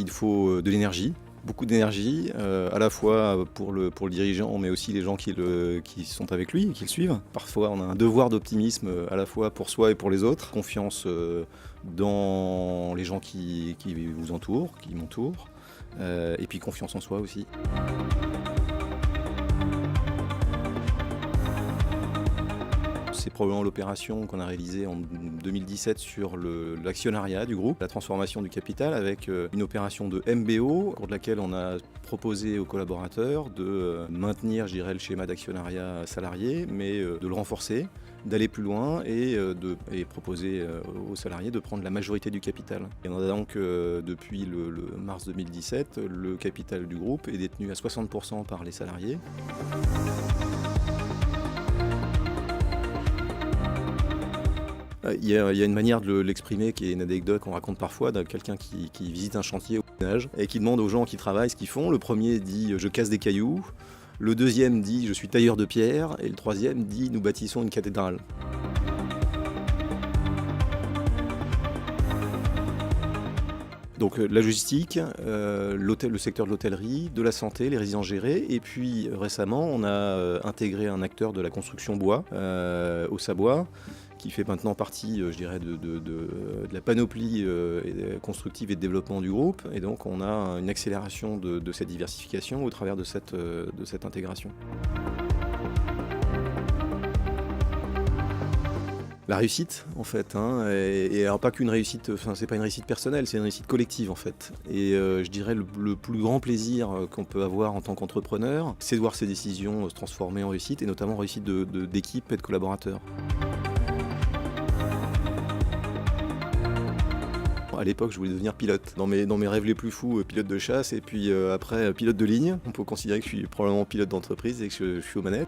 il faut de l'énergie. Beaucoup d'énergie, à la fois pour le dirigeant, mais aussi les gens qui sont avec lui et qui le suivent. Parfois, on a un devoir d'optimisme à la fois pour soi et pour les autres. Confiance dans les gens qui vous entourent, qui m'entourent, et puis confiance en soi aussi. C'est probablement l'opération qu'on a réalisée en 2017 sur l'actionnariat du groupe, la transformation du capital avec une opération de MBO, au cours de laquelle on a proposé aux collaborateurs de maintenir, je dirais, le schéma d'actionnariat salarié, mais de le renforcer, d'aller plus loin et proposer aux salariés de prendre la majorité du capital. Et on a donc, depuis le mars 2017, le capital du groupe est détenu à 60% par les salariés. Il y a une manière de l'exprimer qui est une anecdote qu'on raconte parfois de quelqu'un qui visite un chantier au ménage et qui demande aux gens qui travaillent ce qu'ils font. Le premier dit « je casse des cailloux », le deuxième dit « je suis tailleur de pierre » et le troisième dit « nous bâtissons une cathédrale ». Donc la logistique, le secteur de l'hôtellerie, de la santé, les résidences gérées, et puis récemment on a intégré un acteur de la construction bois, au Savoie, qui fait maintenant partie, je dirais, de la panoplie constructive et de développement du groupe. Et donc on a une accélération de cette diversification au travers de cette intégration. La réussite, en fait, hein, et alors pas qu'une réussite, enfin c'est pas une réussite personnelle, c'est une réussite collective en fait. Et je dirais le plus grand plaisir qu'on peut avoir en tant qu'entrepreneur, c'est de voir ces décisions se transformer en réussite, et notamment réussite d'équipe et de collaborateurs. À l'époque, je voulais devenir pilote. Dans mes rêves les plus fous, pilote de chasse, et puis après pilote de ligne. On peut considérer que je suis probablement pilote d'entreprise et que je suis aux manettes.